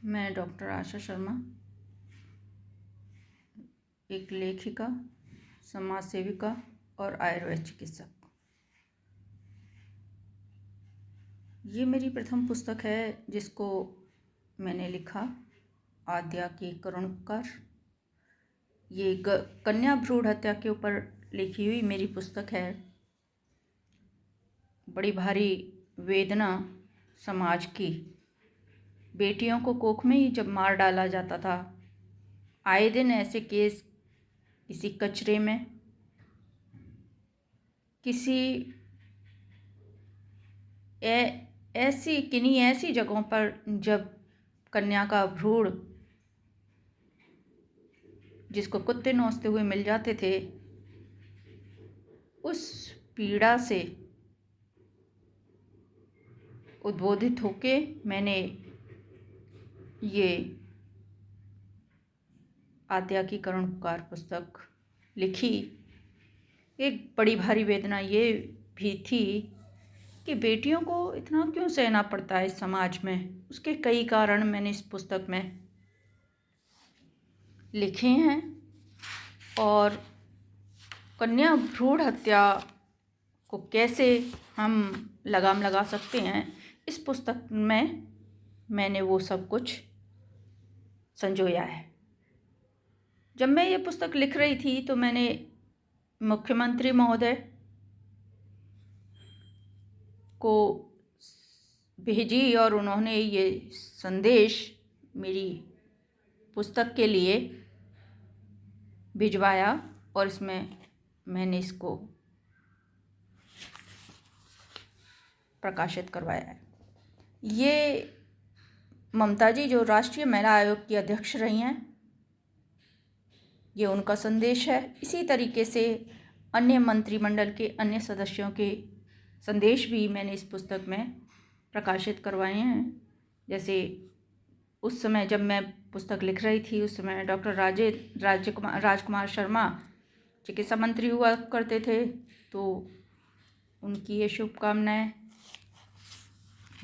मैं डॉक्टर आशा शर्मा, एक लेखिका, समाज सेविका और आयुर्वेद चिकित्सक। ये मेरी प्रथम पुस्तक है जिसको मैंने लिखा, आद्या की करुण उपकार। ये कन्या भ्रूण हत्या के ऊपर लिखी हुई मेरी पुस्तक है। बड़ी भारी वेदना समाज की। बेटियों को कोख में ही जब मार डाला जाता था, आए दिन ऐसे केस किसी कचरे में, किसी किन्हीं ऐसी जगहों पर जब कन्या का भ्रूण जिसको कुत्ते नोचते हुए मिल जाते थे, उस पीड़ा से उद्बोधित होके मैंने ये आद्या की करुण उपकार पुस्तक लिखी। एक बड़ी भारी वेदना ये भी थी कि बेटियों को इतना क्यों सहना पड़ता है इस समाज में। उसके कई कारण मैंने इस पुस्तक में लिखे हैं और कन्या भ्रूण हत्या को कैसे हम लगाम लगा सकते हैं, इस पुस्तक में मैंने वो सब कुछ संजोया है। जब मैं ये पुस्तक लिख रही थी तो मैंने मुख्यमंत्री महोदय को भेजी और उन्होंने ये संदेश मेरी पुस्तक के लिए भिजवाया और इसमें मैंने इसको प्रकाशित करवाया है। ये ममता जी जो राष्ट्रीय महिला आयोग की अध्यक्ष रही हैं, ये उनका संदेश है। इसी तरीके से अन्य मंत्रिमंडल के अन्य सदस्यों के संदेश भी मैंने इस पुस्तक में प्रकाशित करवाए हैं। जैसे उस समय जब मैं पुस्तक लिख रही थी, उस समय डॉक्टर राजकुमार शर्मा चिकित्सा मंत्री हुआ करते थे, तो उनकी ये शुभकामनाएं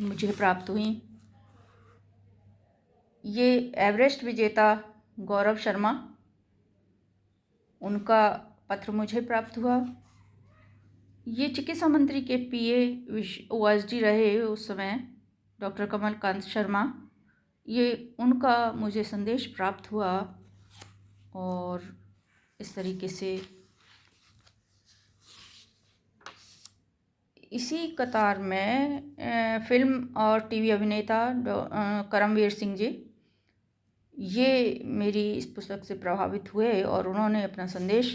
मुझे प्राप्त हुई। ये एवरेस्ट विजेता गौरव शर्मा, उनका पत्र मुझे प्राप्त हुआ। ये चिकित्सा मंत्री के पीए ओएसडी रहे उस समय डॉक्टर कमलकांत शर्मा, ये उनका मुझे संदेश प्राप्त हुआ। और इस तरीके से इसी कतार में फिल्म और टीवी अभिनेता करमवीर सिंह जी, ये मेरी इस पुस्तक से प्रभावित हुए और उन्होंने अपना संदेश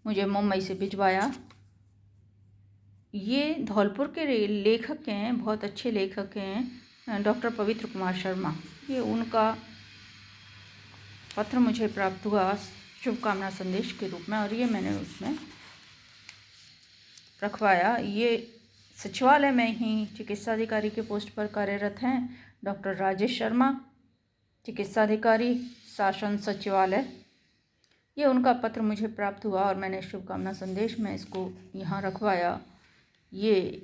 मुझे मुंबई से भिजवाया। ये धौलपुर के लेखक हैं, बहुत अच्छे लेखक हैं, डॉक्टर पवित्र कुमार शर्मा। ये उनका पत्र मुझे प्राप्त हुआ शुभकामना संदेश के रूप में और ये मैंने उसमें रखवाया। ये सचिवालय में ही चिकित्सा अधिकारी के पोस्ट पर कार्यरत हैं डॉक्टर राजेश शर्मा, चिकित्सा अधिकारी, शासन सचिवालय। ये उनका पत्र मुझे प्राप्त हुआ और मैंने शुभकामना संदेश में इसको यहाँ रखवाया। ये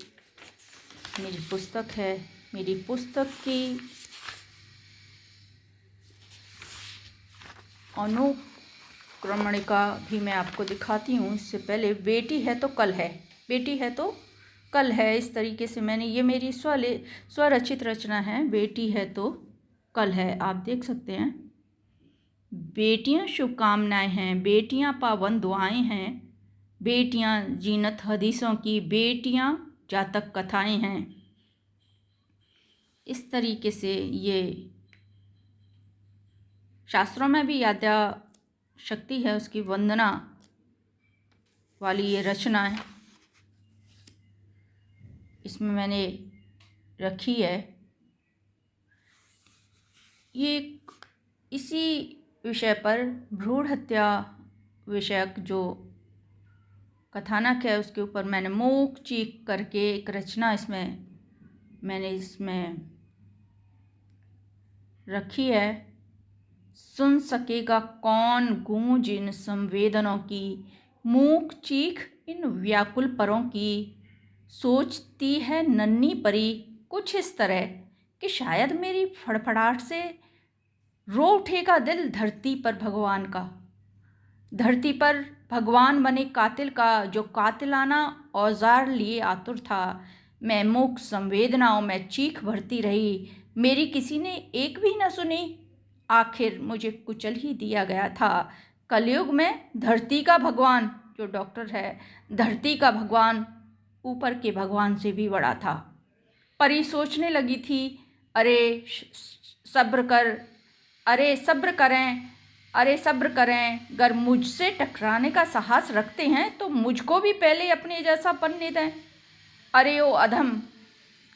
मेरी पुस्तक है। मेरी पुस्तक की अनुक्रमणिका भी मैं आपको दिखाती हूँ। इससे पहले बेटी है तो कल है, बेटी है तो कल है, इस तरीके से मैंने, ये मेरी स्वरचित रचना है, बेटी है तो कल है। आप देख सकते हैं, बेटियां शुभकामनाएं हैं, बेटियां पावन दुआएं हैं, बेटियां जीनत हदीसों की, बेटियां जातक कथाएं हैं। इस तरीके से ये शास्त्रों में भी आद्या शक्ति है, उसकी वंदना वाली ये रचना है, इसमें मैंने रखी है। ये इसी विषय पर भ्रूण हत्या विषयक जो कथानक है उसके ऊपर मैंने मूक चीख करके एक रचना मैंने इसमें रखी है। सुन सकेगा कौन गूंज इन संवेदनों की, मूक चीख इन व्याकुल परों की, सोचती है नन्ही परी कुछ इस तरह कि शायद मेरी फड़फड़ाहट से रो उठेगा दिल धरती पर भगवान का, धरती पर भगवान बने कातिल का, जो कातिलाना औजार लिए आतुर था। मैं मूक संवेदनाओं में चीख भरती रही, मेरी किसी ने एक भी न सुनी। आखिर मुझे कुचल ही दिया गया था। कलयुग में धरती का भगवान, जो डॉक्टर है, धरती का भगवान ऊपर के भगवान से भी बड़ा था। परी सोचने लगी थी, अरे सब्र कर, अरे सब्र करें, अरे सब्र करें, अगर मुझसे टकराने का साहस रखते हैं तो मुझको भी पहले अपने जैसा बनने दें। अरे ओ अधम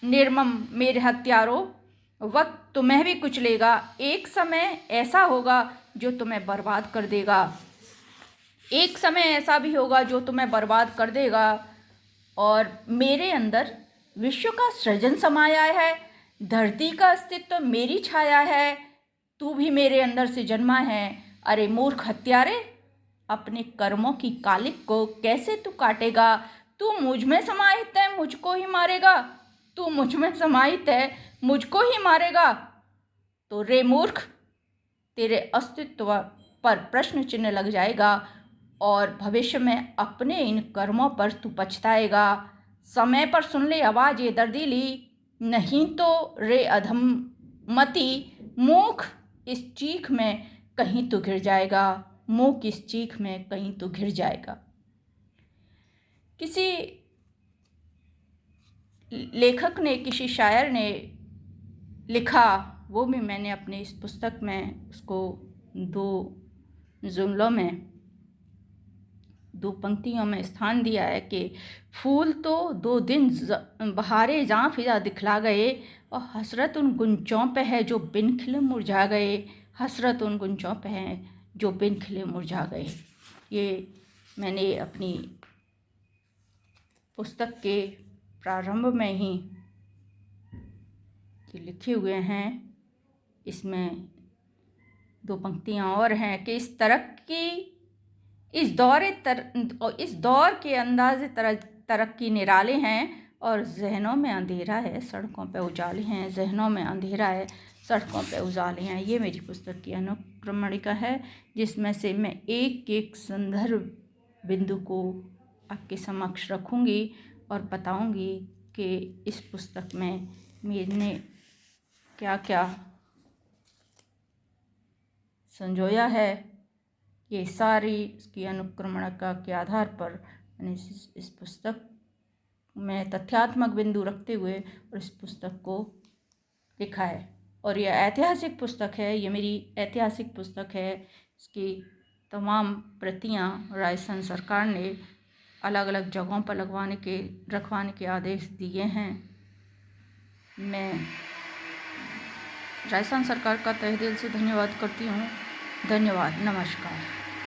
निर्मम मेरे हत्यारों, वक्त तुम्हें भी कुचलेगा। एक समय ऐसा होगा जो तुम्हें बर्बाद कर देगा, एक समय ऐसा भी होगा जो तुम्हें बर्बाद कर देगा। और मेरे अंदर विश्व का सृजन समाया है, धरती का अस्तित्व मेरी छाया है, तू भी मेरे अंदर से जन्मा है। अरे मूर्ख हत्यारे, अपने कर्मों की कालिक को कैसे तू काटेगा? तू मुझ में समाहित है, मुझको ही मारेगा। तू मुझ में समाहित है, मुझको ही मारेगा। तो रे मूर्ख, तेरे अस्तित्व पर प्रश्न चिन्ह लग जाएगा और भविष्य में अपने इन कर्मों पर तू पछताएगा। समय पर सुन ले आवाज़ ये दर्दीली, नहीं तो रे अधम मती मूख, इस चीख में कहीं तो गिर जाएगा। मूक इस चीख में कहीं तो गिर जाएगा। किसी लेखक ने, किसी शायर ने लिखा, वो भी मैंने अपने इस पुस्तक में उसको 2 जुमलों में, 2 पंक्तियों में स्थान दिया है कि फूल तो 2 दिन बहारे जां फिजा दिखला गए, और हसरत उन गुंचों पे है जो बिन खिले मुरझा गए। हसरत उन गुंचों पे है जो बिन खिले मुरझा गए। ये मैंने अपनी पुस्तक के प्रारंभ में ही लिखे हुए हैं। इसमें 2 पंक्तियाँ और हैं कि इस दौर के अंदाज़े तरक्की निराले हैं, और जहनों में अंधेरा है, सड़कों पे उजाले हैं। जहनों में अंधेरा है, सड़कों पे उजाले हैं। ये मेरी पुस्तक की अनुक्रमणिका है, जिसमें से मैं एक एक संदर्भ बिंदु को आपके समक्ष रखूँगी और बताऊँगी कि इस पुस्तक में मैंने क्या क्या संजोया है। ये सारी इसकी अनुक्रमणिका के आधार पर मैंने इस पुस्तक में तथ्यात्मक बिंदु रखते हुए और इस पुस्तक को लिखा है। और यह ऐतिहासिक पुस्तक है, ये मेरी ऐतिहासिक पुस्तक है। इसकी तमाम प्रतियां राजस्थान सरकार ने अलग अलग जगहों पर रखवाने के आदेश दिए हैं। मैं राजस्थान सरकार का तहे दिल से धन्यवाद करती हूँ। धन्यवाद, नमस्कार।